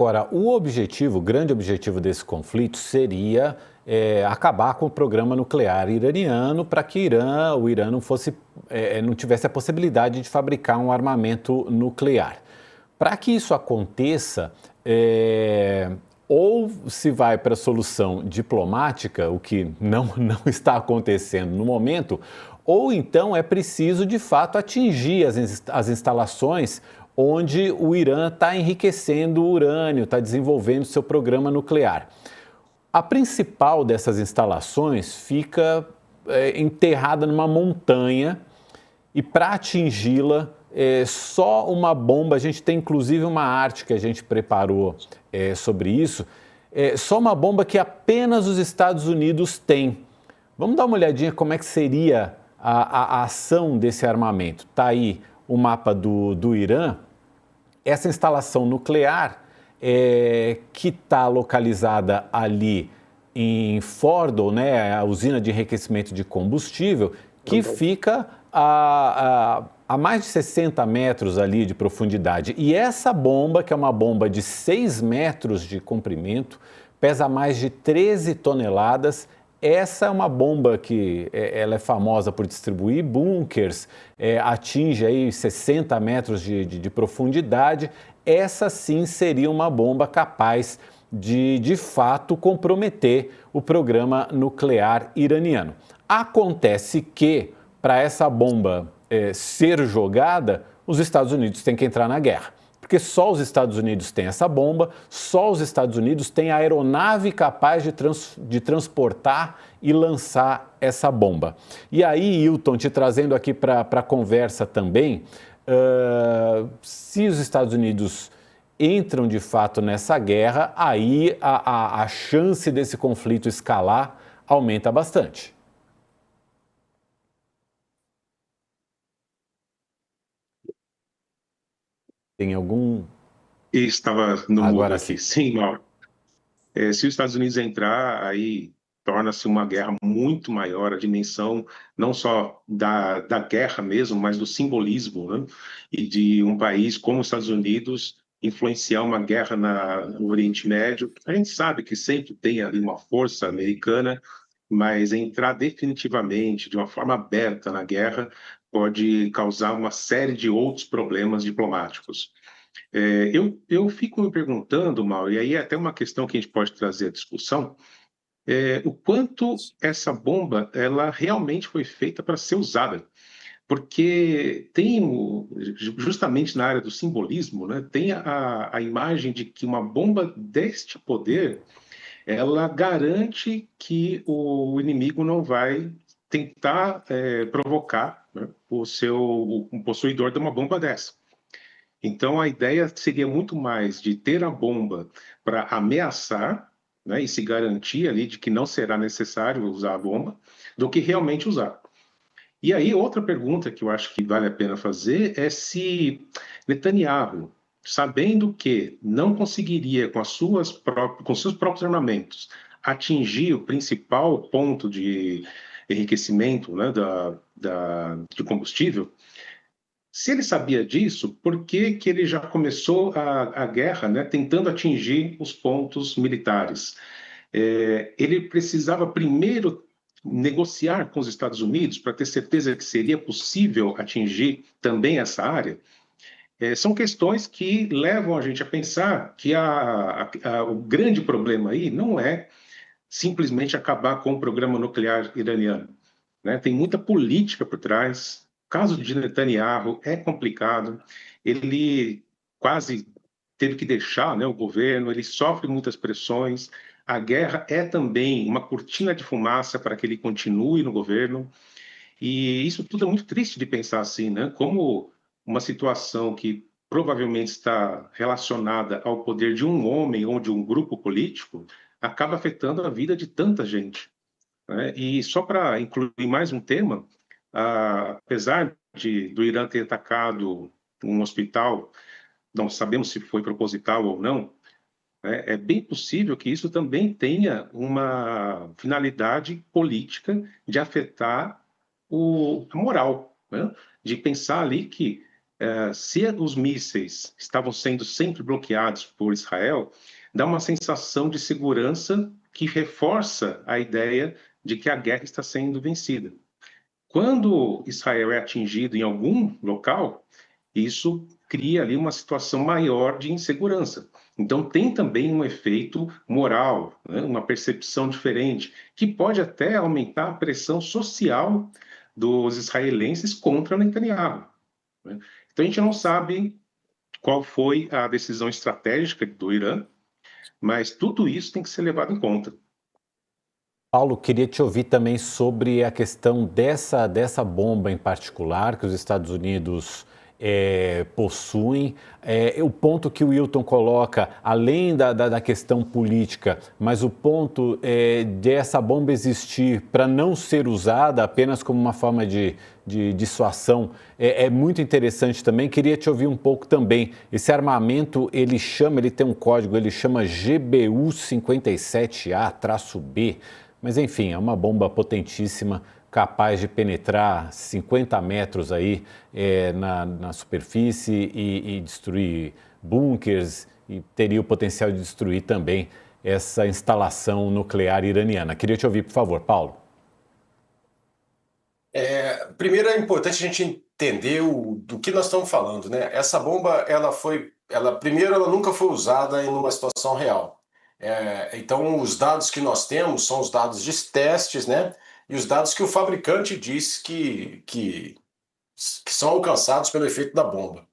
Agora, o grande objetivo desse conflito seria acabar com o programa nuclear iraniano para que o Irã não tivesse a possibilidade de fabricar um armamento nuclear. Para que isso aconteça, ou se vai para a solução diplomática, o que não está acontecendo no momento, ou então é preciso de fato atingir as instalações onde o Irã está enriquecendo o urânio, está desenvolvendo seu programa nuclear. A principal dessas instalações fica enterrada numa montanha e para atingi-la, só uma bomba, a gente tem inclusive uma arte que a gente preparou sobre isso, só uma bomba que apenas os Estados Unidos têm. Vamos dar uma olhadinha como é que seria a ação desse armamento. Está aí o mapa do Irã. Essa instalação nuclear que está localizada ali em Fordow, né, a usina de enriquecimento de combustível, que fica a mais de 60 metros ali de profundidade. E essa bomba, que é uma bomba de 6 metros de comprimento, pesa mais de 13 toneladas. Essa é uma bomba que ela é famosa por distribuir bunkers, atinge aí 60 metros de profundidade. Essa sim seria uma bomba capaz de fato comprometer o programa nuclear iraniano. Acontece que, para essa bomba ser jogada, os Estados Unidos têm que entrar na guerra. Porque só os Estados Unidos têm essa bomba, só os Estados Unidos têm a aeronave capaz de transportar e lançar essa bomba. E aí, Hilton, te trazendo aqui para a conversa também, se os Estados Unidos entram de fato nessa guerra, aí a chance desse conflito escalar aumenta bastante. Tem algum... Estava no mudo Agora aqui. sim. Sim, Mauro. Se os Estados Unidos entrar, aí torna-se uma guerra muito maior, a dimensão não só da guerra mesmo, mas do simbolismo, né? E de um país como os Estados Unidos influenciar uma guerra no Oriente Médio. A gente sabe que sempre tem ali uma força americana, mas entrar definitivamente, de uma forma aberta na guerra, pode causar uma série de outros problemas diplomáticos. Eu fico me perguntando, Mauro, e aí é até uma questão que a gente pode trazer à discussão, o quanto essa bomba ela realmente foi feita para ser usada. Porque tem, justamente na área do simbolismo, né, tem a imagem de que uma bomba deste poder, ela garante que o inimigo não vai tentar provocar, né, o possuidor de uma bomba dessa. Então, a ideia seria muito mais de ter a bomba para ameaçar, né, e se garantir ali de que não será necessário usar a bomba, do que realmente usar. E aí, outra pergunta que eu acho que vale a pena fazer é se Netanyahu, sabendo que não conseguiria, com seus próprios armamentos, atingir o principal ponto de enriquecimento, né, de combustível, se ele sabia disso, por que que ele já começou a guerra, né, tentando atingir os pontos militares? Ele precisava primeiro negociar com os Estados Unidos para ter certeza que seria possível atingir também essa área? São questões que levam a gente a pensar que o grande problema aí não é simplesmente acabar com o programa nuclear iraniano, né? Tem muita política por trás. O caso de Netanyahu é complicado. Ele quase teve que deixar, né, o governo, ele sofre muitas pressões. A guerra é também uma cortina de fumaça para que ele continue no governo. E isso tudo é muito triste de pensar assim, né? Como uma situação que provavelmente está relacionada ao poder de um homem ou de um grupo político acaba afetando a vida de tanta gente, né? E só para incluir mais um tema, apesar do Irã ter atacado um hospital, não sabemos se foi proposital ou não, né? É bem possível que isso também tenha uma finalidade política de afetar a moral, né? De pensar ali que se os mísseis estavam sendo sempre bloqueados por Israel, dá uma sensação de segurança que reforça a ideia de que a guerra está sendo vencida. Quando Israel é atingido em algum local, isso cria ali uma situação maior de insegurança. Então, tem também um efeito moral, né? Uma percepção diferente, que pode até aumentar a pressão social dos israelenses contra Netanyahu, né? Então, a gente não sabe qual foi a decisão estratégica do Irã, mas tudo isso tem que ser levado em conta. Paulo, queria te ouvir também sobre a questão dessa bomba em particular que os Estados Unidos possuem. O ponto que o Wilton coloca, além da questão política, mas o ponto dessa bomba existir para não ser usada apenas como uma forma de dissuasão é muito interessante também. Queria te ouvir um pouco também. Esse armamento, ele tem um código, ele chama GBU 57A-B. Mas enfim, é uma bomba potentíssima, capaz de penetrar 50 metros aí na superfície e destruir bunkers, e teria o potencial de destruir também essa instalação nuclear iraniana. Queria te ouvir, por favor, Paulo. Primeiro é importante a gente entender do que nós estamos falando, né? Essa bomba, primeiro, ela nunca foi usada em uma situação real. Então, os dados que nós temos são os dados de testes, né? E os dados que o fabricante diz que são alcançados pelo efeito da bomba.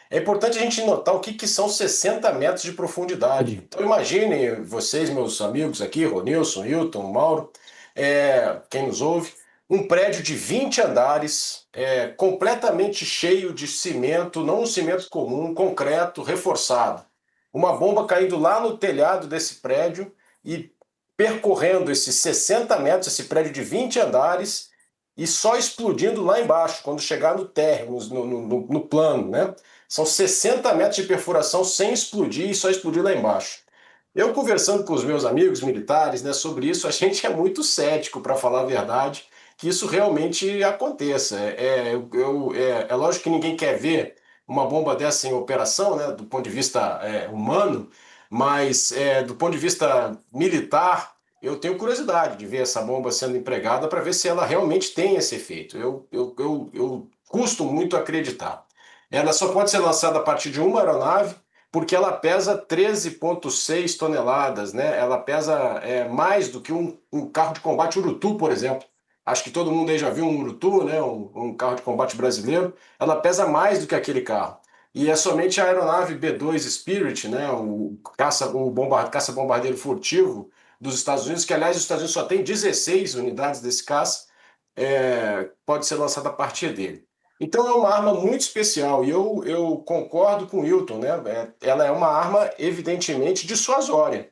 É importante a gente notar o que são 60 metros de profundidade. Então, imaginem vocês, meus amigos aqui, Ronilson, Hilton, Mauro, quem nos ouve, um prédio de 20 andares, completamente cheio de cimento, não um cimento comum, concreto, reforçado. Uma bomba caindo lá no telhado desse prédio e percorrendo esses 60 metros, esse prédio de 20 andares, e só explodindo lá embaixo, quando chegar no térreo, no plano, né? São 60 metros de perfuração sem explodir e só explodir lá embaixo. Eu conversando com os meus amigos militares, né, sobre isso, a gente é muito cético, para falar a verdade, que isso realmente aconteça. É lógico que ninguém quer ver uma bomba dessa em operação, né, do ponto de vista humano, mas do ponto de vista militar, eu tenho curiosidade de ver essa bomba sendo empregada para ver se ela realmente tem esse efeito. Eu custo muito acreditar. Ela só pode ser lançada a partir de uma aeronave, porque ela pesa 13,6 toneladas, né? Ela pesa mais do que um carro de combate Urutu, por exemplo. Acho que todo mundo aí já viu um Urutu, né? Um carro de combate brasileiro. Ela pesa mais do que aquele carro. E é somente a aeronave B-2 Spirit, né? O caça-bombardeiro furtivo dos Estados Unidos, que aliás os Estados Unidos só tem 16 unidades desse caça, pode ser lançada a partir dele. Então é uma arma muito especial e eu concordo com o Hilton, né? Ela é uma arma evidentemente dissuasória.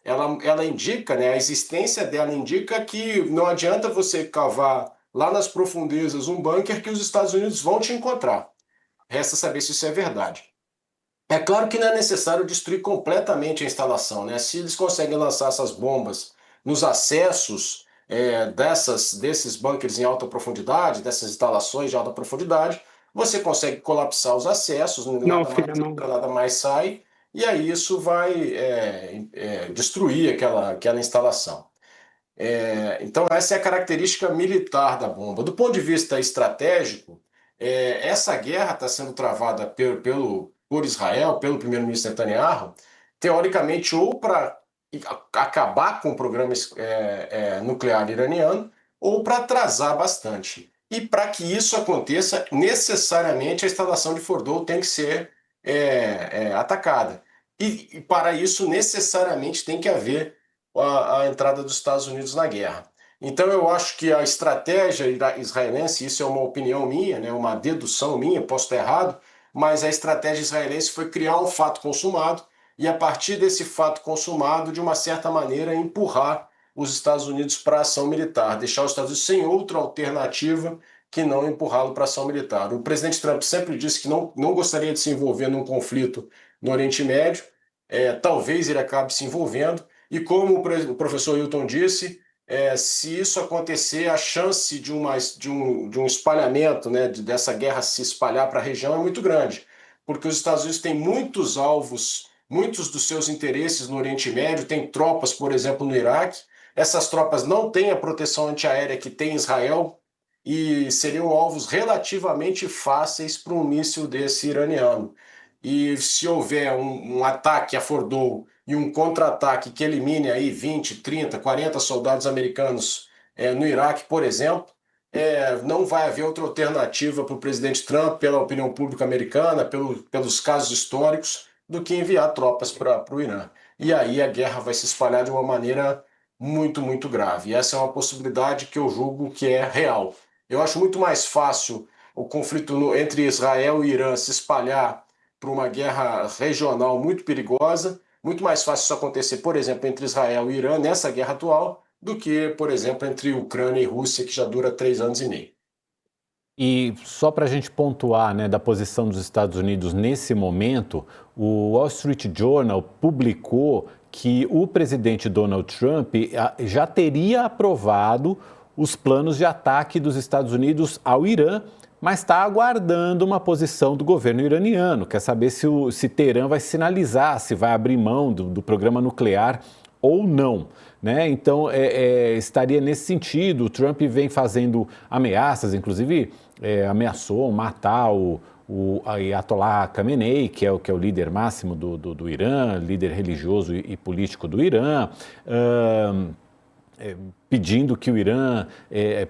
Ela indica, né? A existência dela indica que não adianta você cavar lá nas profundezas um bunker que os Estados Unidos vão te encontrar. Resta saber se isso é verdade. É claro que não é necessário destruir completamente a instalação, né? Se eles conseguem lançar essas bombas nos acessos desses bunkers em alta profundidade, dessas instalações de alta profundidade, você consegue colapsar os acessos, nada mais sai, e aí isso vai destruir aquela instalação. Então essa é a característica militar da bomba. Do ponto de vista estratégico, essa guerra está sendo travada por Israel, pelo primeiro-ministro Netanyahu, teoricamente ou para acabar com o programa nuclear iraniano ou para atrasar bastante. E para que isso aconteça, necessariamente a instalação de Fordow tem que ser atacada. E para isso, necessariamente tem que haver a entrada dos Estados Unidos na guerra. Então eu acho que a estratégia israelense, isso é uma opinião minha, né, uma dedução minha, posso estar errado, mas a estratégia israelense foi criar um fato consumado e a partir desse fato consumado, de uma certa maneira, empurrar os Estados Unidos para a ação militar, deixar os Estados Unidos sem outra alternativa que não empurrá-lo para a ação militar. O presidente Trump sempre disse que não gostaria de se envolver num conflito no Oriente Médio, talvez ele acabe se envolvendo, e como o professor Hilton disse, se isso acontecer, a chance de um espalhamento, né, dessa guerra se espalhar para a região é muito grande, porque os Estados Unidos têm muitos alvos, muitos dos seus interesses no Oriente Médio, tem tropas, por exemplo, no Iraque. Essas tropas não têm a proteção antiaérea que tem Israel e seriam alvos relativamente fáceis para um míssil desse iraniano. E se houver um ataque a Fordow e um contra-ataque que elimine aí 20, 30, 40 soldados americanos no Iraque, por exemplo, não vai haver outra alternativa para o presidente Trump, pela opinião pública americana, pelos casos históricos, do que enviar tropas para o Irã. E aí a guerra vai se espalhar de uma maneira muito, muito grave. E essa é uma possibilidade que eu julgo que é real. Eu acho muito mais fácil o conflito entre Israel e Irã se espalhar para uma guerra regional muito perigosa, muito mais fácil isso acontecer, por exemplo, entre Israel e Irã nessa guerra atual, do que, por exemplo, entre Ucrânia e Rússia, que já dura 3 anos e meio. E só para a gente pontuar, né, da posição dos Estados Unidos nesse momento, o Wall Street Journal publicou que o presidente Donald Trump já teria aprovado os planos de ataque dos Estados Unidos ao Irã, mas está aguardando uma posição do governo iraniano. Quer saber se Teherã vai sinalizar, se vai abrir mão do programa nuclear ou não. Né? Então, estaria nesse sentido. O Trump vem fazendo ameaças, inclusive ameaçou matar o Ayatollah Khamenei, que é o líder máximo do Irã, líder religioso e político do Irã, pedindo que o Irã,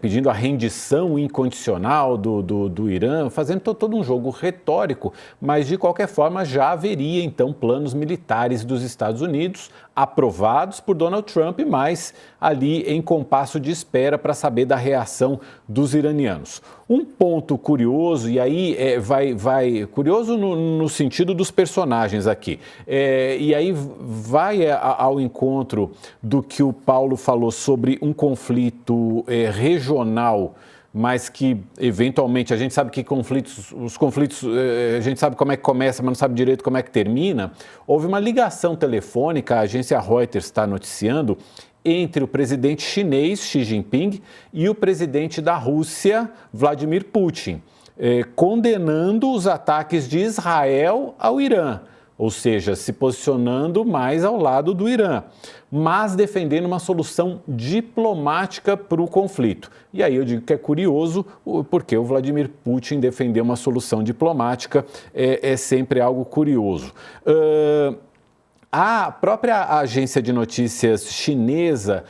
pedindo a rendição incondicional do Irã, fazendo todo um jogo retórico, mas de qualquer forma já haveria então planos militares dos Estados Unidos aprovados por Donald Trump, mas ali em compasso de espera para saber da reação dos iranianos. Um ponto curioso, e aí curioso no sentido dos personagens aqui, e aí vai ao encontro do que o Paulo falou sobre um conflito regional, mas que eventualmente a gente sabe que os conflitos a gente sabe como é que começa, mas não sabe direito como é que termina. Houve uma ligação telefônica, a agência Reuters está noticiando, entre o presidente chinês Xi Jinping e o presidente da Rússia, Vladimir Putin, condenando os ataques de Israel ao Irã, ou seja, se posicionando mais ao lado do Irã, mas defendendo uma solução diplomática para o conflito. E aí eu digo que é curioso, porque o Vladimir Putin defender uma solução diplomática é sempre algo curioso. A própria agência de notícias chinesa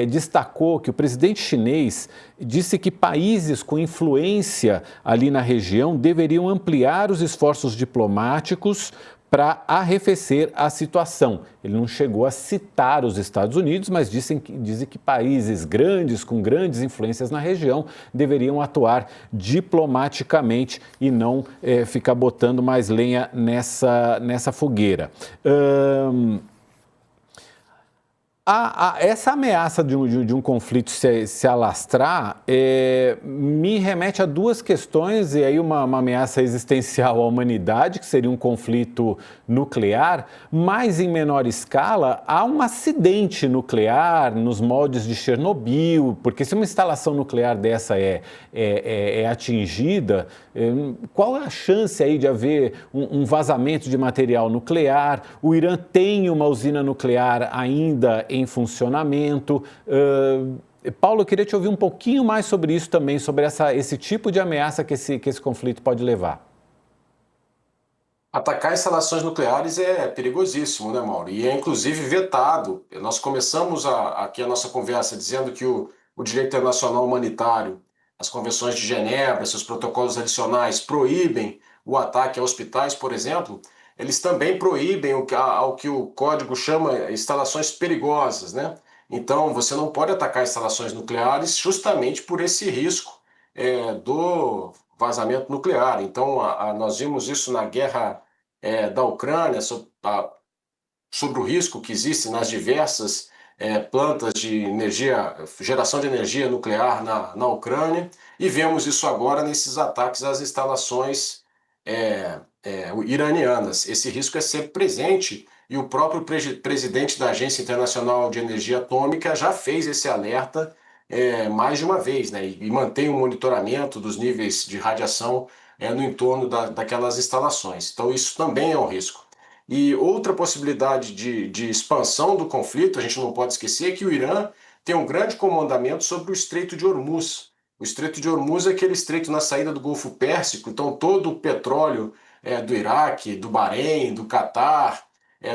destacou que o presidente chinês disse que países com influência ali na região deveriam ampliar os esforços diplomáticos para arrefecer a situação. Ele não chegou a citar os Estados Unidos, mas dizem que países grandes, com grandes influências na região, deveriam atuar diplomaticamente e não ficar botando mais lenha nessa fogueira. Essa ameaça de um conflito se alastrar me remete a duas questões, e aí uma ameaça existencial à humanidade, que seria um conflito nuclear, mas em menor escala, há um acidente nuclear nos moldes de Chernobyl, porque se uma instalação nuclear dessa é atingida, qual é a chance aí de haver um vazamento de material nuclear? O Irã tem uma usina nuclear ainda em funcionamento. Paulo, eu queria te ouvir um pouquinho mais sobre isso também, sobre esse tipo de ameaça que esse conflito pode levar. Atacar instalações nucleares é perigosíssimo, né, Mauro? E é inclusive vetado. Nós começamos aqui a nossa conversa dizendo que o direito internacional humanitário, as convenções de Genebra, seus protocolos adicionais proíbem o ataque a hospitais, por exemplo. Eles também proíbem ao que o código chama instalações perigosas, né? Então, você não pode atacar instalações nucleares justamente por esse risco do vazamento nuclear. Então, nós vimos isso na guerra da Ucrânia, sobre o risco que existe nas diversas plantas de energia, geração de energia nuclear na Ucrânia, e vemos isso agora nesses ataques às instalações iranianas. Esse risco é sempre presente e o próprio presidente da Agência Internacional de Energia Atômica já fez esse alerta mais de uma vez, né? E mantém o monitoramento dos níveis de radiação no entorno daquelas instalações. Então, isso também é um risco. E outra possibilidade de expansão do conflito, a gente não pode esquecer, é que o Irã tem um grande comandamento sobre o Estreito de Hormuz. O Estreito de Hormuz é aquele estreito na saída do Golfo Pérsico, então todo o petróleo do Iraque, do Bahrein, do Catar,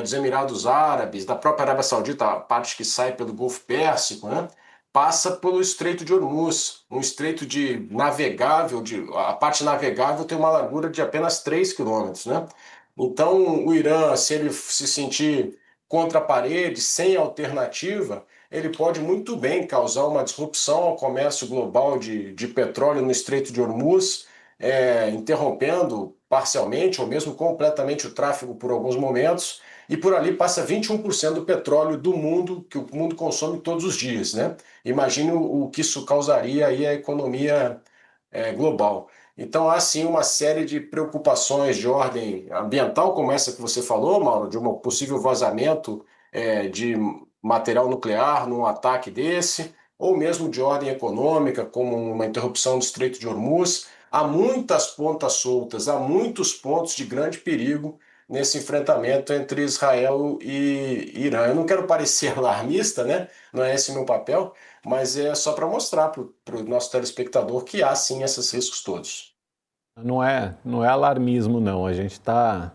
dos Emirados Árabes, da própria Arábia Saudita, a parte que sai pelo Golfo Pérsico, né, passa pelo Estreito de Hormuz, um estreito de navegável, a parte navegável tem uma largura de apenas 3 quilômetros, né? Então, o Irã, se ele se sentir contra a parede, sem alternativa, ele pode muito bem causar uma disrupção ao comércio global de petróleo no Estreito de Hormuz, interrompendo parcialmente ou mesmo completamente o tráfego por alguns momentos, e por ali passa 21% do petróleo do mundo, que o mundo consome todos os dias, né? Imagine o que isso causaria aí à economia global. Então, há sim uma série de preocupações de ordem ambiental, como essa que você falou, Mauro, de um possível vazamento de material nuclear num ataque desse, ou mesmo de ordem econômica, como uma interrupção do Estreito de Hormuz. Há muitas pontas soltas, há muitos pontos de grande perigo nesse enfrentamento entre Israel e Irã. Eu não quero parecer alarmista, né? Não é esse meu papel, mas é só para mostrar para o nosso telespectador que há sim esses riscos todos. Não é alarmismo, não. A gente tá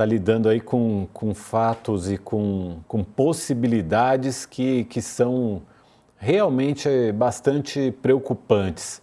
lidando aí com fatos e com possibilidades que são realmente bastante preocupantes.